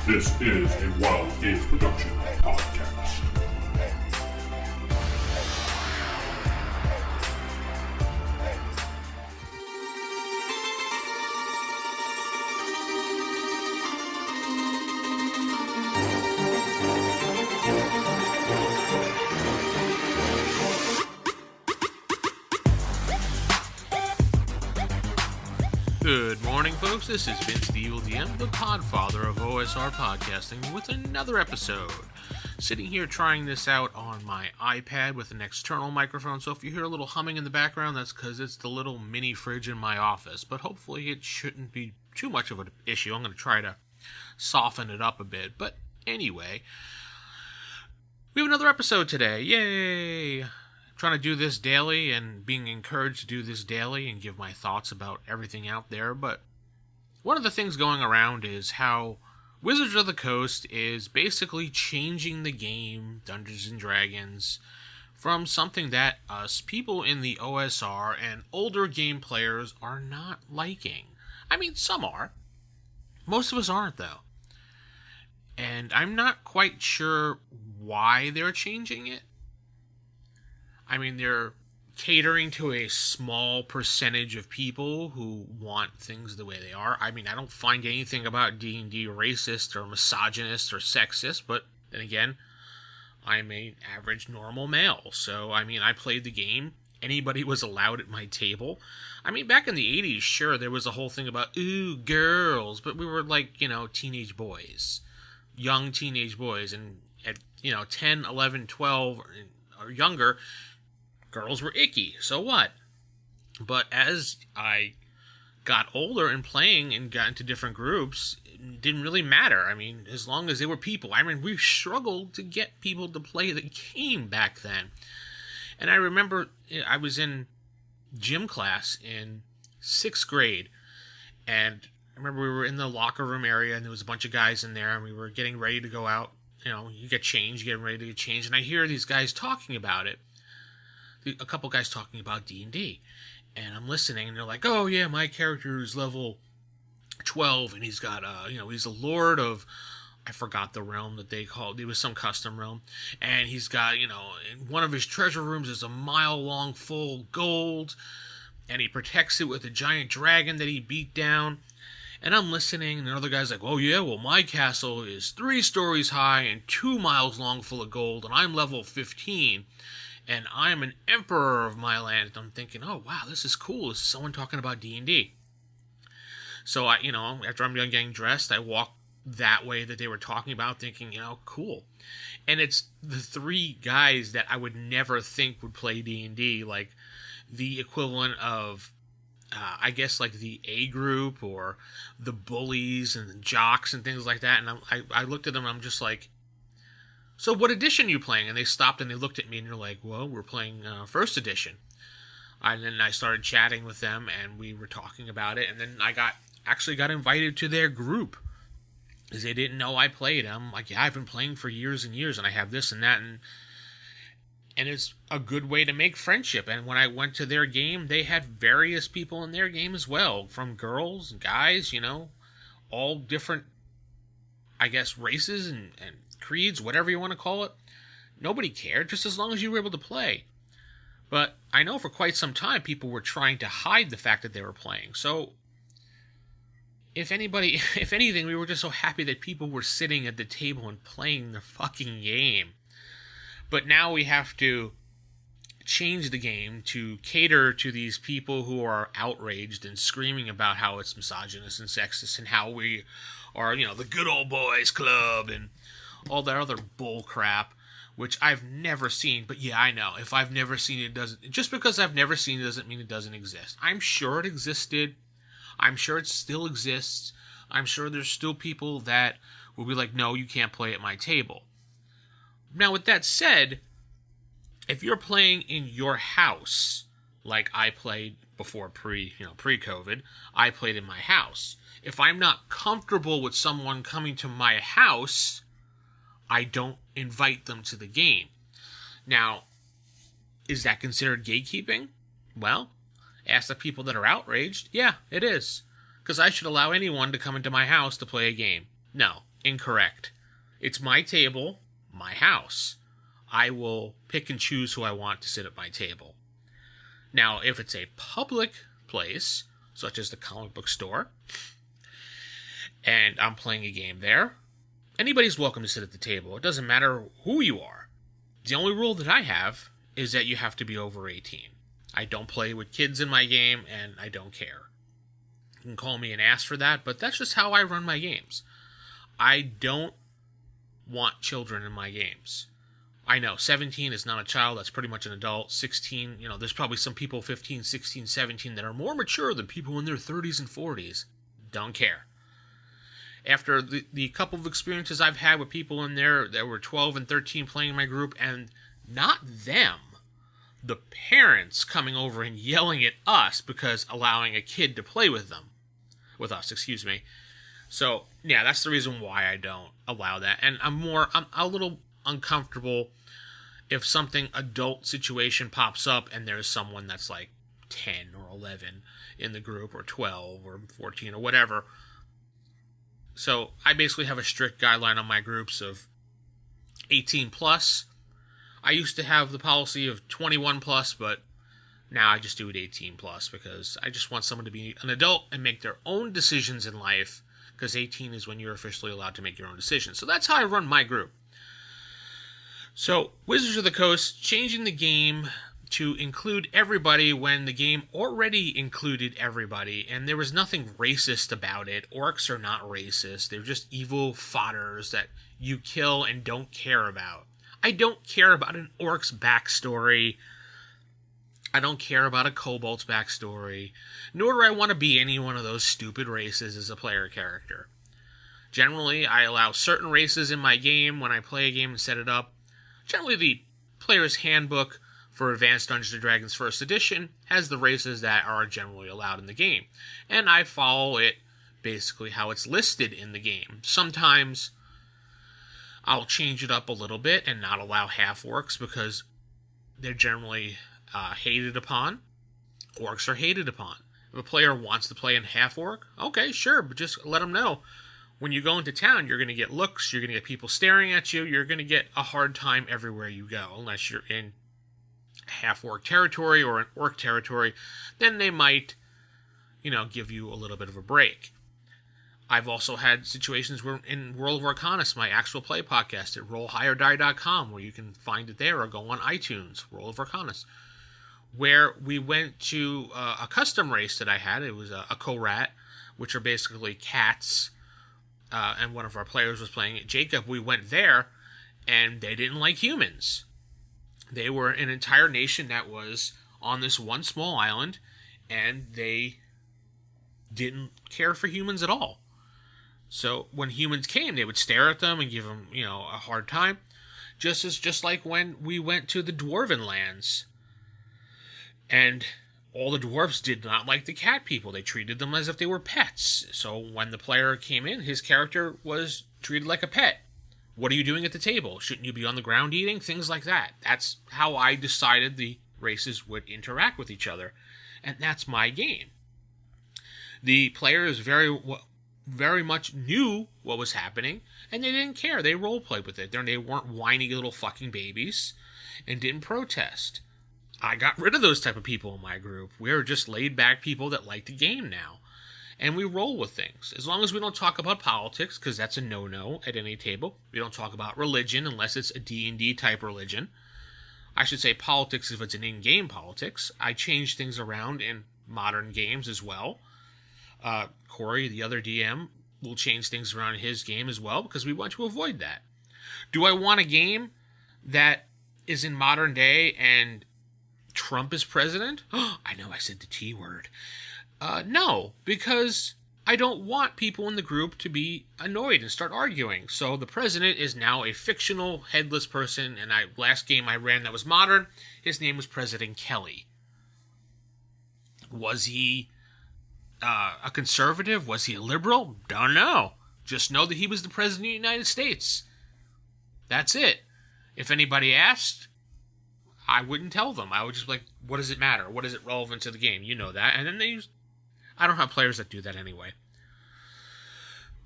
This is a Wild Games Production podcast. Good morning, folks. This is Vince the Evil DM, the podfather of OSR podcasting, with another episode. Sitting here trying this out on my iPad with an external microphone, so if you hear a little humming in the background, that's because it's the little mini fridge in my office. But hopefully it shouldn't be too much of an issue. I'm going to try to soften it up a bit. But anyway, we have another episode today. Yay! Trying to do this daily and being encouraged to do this daily and give my thoughts about everything out there. But one of the things going around is how Wizards of the Coast is basically changing the game, Dungeons & Dragons, from something that us people in the OSR and older game players are not liking. I mean, some are. Most of us aren't, though. And I'm not quite sure why they're changing it. I mean, they're catering to a small percentage of people who want things the way they are. I mean, I don't find anything about D&D racist or misogynist or sexist, but then again, I'm an average normal male. So, I mean, I played the game. Anybody was allowed at my table. I mean, back in the 80s, sure, there was a whole thing about, ooh, girls, but we were like, teenage boys. Young teenage boys. And at, 10, 11, 12, or younger, girls were icky, so what? But as I got older and playing and got into different groups, it didn't really matter. I mean, as long as they were people. I mean, we struggled to get people to play the game back then. And I remember I was in gym class in 6th grade, and I remember we were in the locker room area, and there was a bunch of guys in there, and we were getting ready to go out. You get changed, getting ready to get changed, and I hear these guys talking about it. A couple guys talking about D&D, and I'm listening, and they're like, oh yeah, my character is level 12, and he's got he's a lord of, I forgot the realm that they called, it was some custom realm, and he's got, in one of his treasure rooms is a mile long full gold, and he protects it with a giant dragon that he beat down. And I'm listening, and another guy's like, oh yeah, well my castle is 3 stories high and 2 miles long full of gold, and I'm level 15. And I'm an emperor of my land. And I'm thinking, oh, wow, this is cool. This is someone talking about D&D. So, after I'm done getting dressed, I walk that way that they were talking about, thinking, cool. And it's the 3 guys that I would never think would play D&D, like the equivalent of, I guess, like the A group or the bullies and the jocks and things like that. And I looked at them, and I'm just like, so what edition are you playing? And they stopped and they looked at me and they're like, well, we're playing 1st edition. And then I started chatting with them and we were talking about it. And then I actually got invited to their group because they didn't know I played. I'm like, yeah, I've been playing for years and years and I have this and that. And it's a good way to make friendship. And when I went to their game, they had various people in their game as well. From girls and guys, all different, I guess, races and creeds, whatever you want to call it. Nobody cared, just as long as you were able to play. But I know for quite some time people were trying to hide the fact that they were playing. So, if anything, we were just so happy that people were sitting at the table and playing the fucking game. But now we have to change the game to cater to these people who are outraged and screaming about how it's misogynist and sexist and how we are, the good old boys club and all that other bull crap, which I've never seen. But yeah, I know. If I've never seen it, just because I've never seen it doesn't mean it doesn't exist. I'm sure it existed. I'm sure it still exists. I'm sure there's still people that will be like, no, you can't play at my table. Now, with that said, if you're playing in your house, like I played before pre-COVID, I played in my house. If I'm not comfortable with someone coming to my house, I don't invite them to the game. Now, is that considered gatekeeping? Well, ask the people that are outraged. Yeah, it is. Because I should allow anyone to come into my house to play a game. No, Incorrect. It's my table, my house. I will pick and choose who I want to sit at my table. Now, if it's a public place, such as the comic book store, and I'm playing a game there, anybody's welcome to sit at the table. It doesn't matter who you are. The only rule that I have is that you have to be over 18. I don't play with kids in my game, and I don't care. You can call me an ass for that, but that's just how I run my games. I don't want children in my games. I know, 17 is not a child, that's pretty much an adult. 16, there's probably some people 15, 16, 17 that are more mature than people in their 30s and 40s. Don't care. After the couple of experiences I've had with people in there that were 12 and 13 playing in my group, and not them, the parents coming over and yelling at us because allowing a kid to play with us. So, yeah, that's the reason why I don't allow that. And I'm a little uncomfortable if something adult situation pops up and there's someone that's like 10 or 11 in the group, or 12 or 14 or whatever. So I basically have a strict guideline on my groups of 18 plus. I used to have the policy of 21 plus, but now I just do it 18 plus because I just want someone to be an adult and make their own decisions in life, because 18 is when you're officially allowed to make your own decisions. So that's how I run my group. So, Wizards of the Coast changing the game to include everybody when the game already included everybody, and there was nothing racist about it. Orcs are not racist. They're just evil fodders that you kill and don't care about. I don't care about an orc's backstory. I don't care about a kobold's backstory. Nor do I want to be any one of those stupid races as a player character. Generally, I allow certain races in my game when I play a game and set it up. Generally, the player's handbook for Advanced Dungeons & Dragons First Edition has the races that are generally allowed in the game. And I follow it basically how it's listed in the game. Sometimes I'll change it up a little bit and not allow half-orcs because they're generally hated upon. Orcs are hated upon. If a player wants to play in half-orc, okay, sure, but just let them know. When you go into town, you're going to get looks, you're going to get people staring at you, you're going to get a hard time everywhere you go, unless you're in half-orc territory or an orc territory. Then they might, give you a little bit of a break. I've also had situations where in World of Arcanis, my actual play podcast at rollhigherdie.com, where you can find it there, or go on iTunes, World of Arcanis, where we went to a custom race that I had. It was a Korat, which are basically cats, and one of our players was playing it, Jacob. We went there, and they didn't like humans. They were an entire nation that was on this one small island, and they didn't care for humans at all. So when humans came, they would stare at them and give them, a hard time. Just like when we went to the Dwarven lands, and all the dwarves did not like the cat people. They treated them as if they were pets. So when the player came in, his character was treated like a pet. What are you doing at the table? Shouldn't you be on the ground eating? Things like that. That's how I decided the races would interact with each other. And that's my game. The players very much knew what was happening, and they didn't care. They role-played with it. They weren't whiny little fucking babies and didn't protest. I got rid of those type of people in my group. We're just laid-back people that like the game now. And we roll with things. As long as we don't talk about politics, because that's a no-no at any table. We don't talk about religion unless it's a D&D type religion. I should say politics if it's an in-game politics. I change things around in modern games as well. Corey, the other DM, will change things around in his game as well, because we want to avoid that. Do I want a game that is in modern day and Trump is president? I know I said the T word. No, because I don't want people in the group to be annoyed and start arguing. So the president is now a fictional headless person, and last game I ran that was modern, his name was President Kelly. Was he a conservative? Was he a liberal? Don't know. Just know that he was the president of the United States. That's it. If anybody asked, I wouldn't tell them. I would just be like, what does it matter? What is it relevant to the game? You know that. And then I don't have players that do that anyway.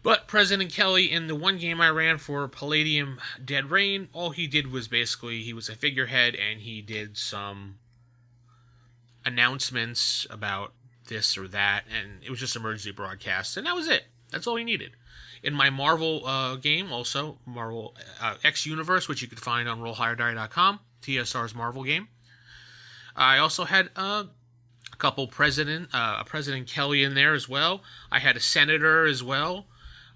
But President Kelly, in the one game I ran for Palladium Dead Rain, all he did was basically, he was a figurehead and he did some announcements about this or that, and it was just emergency broadcasts, and that was it. That's all he needed. In my Marvel game, also, Marvel X Universe, which you could find on RollHigherDie.com, TSR's Marvel game, I also had a couple President Kelly in there as well. I had a senator as well,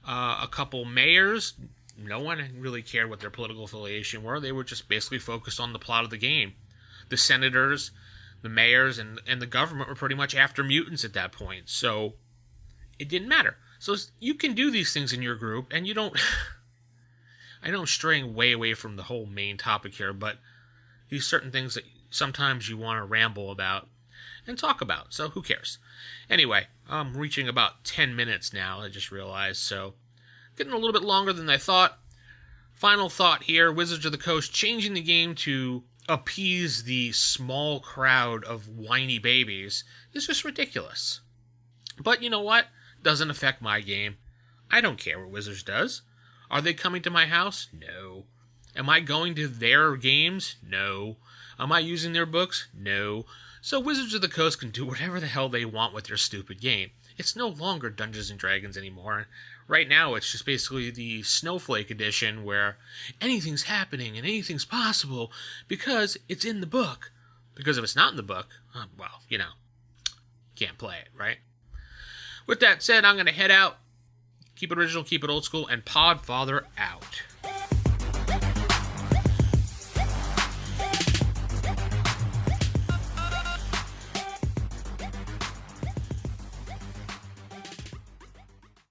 a couple mayors. No one really cared what their political affiliation were. They were just basically focused on the plot of the game. The senators, the mayors, and the government were pretty much after mutants at that point, so it didn't matter. So you can do these things in your group, and you don't... I know I'm straying way away from the whole main topic here, but these certain things that sometimes you want to ramble about and talk about, so who cares? Anyway, I'm reaching about 10 minutes now, I just realized, so getting a little bit longer than I thought. Final thought here, Wizards of the Coast changing the game to appease the small crowd of whiny babies is just ridiculous. But you know what? Doesn't affect my game. I don't care what Wizards does. Are they coming to my house? No. Am I going to their games? No. Am I using their books? No. So Wizards of the Coast can do whatever the hell they want with their stupid game. It's no longer Dungeons & Dragons anymore. Right now, it's just basically the Snowflake edition where anything's happening and anything's possible because it's in the book. Because if it's not in the book, well, can't play it, right? With that said, I'm going to head out. Keep it original, keep it old school, and Podfather out.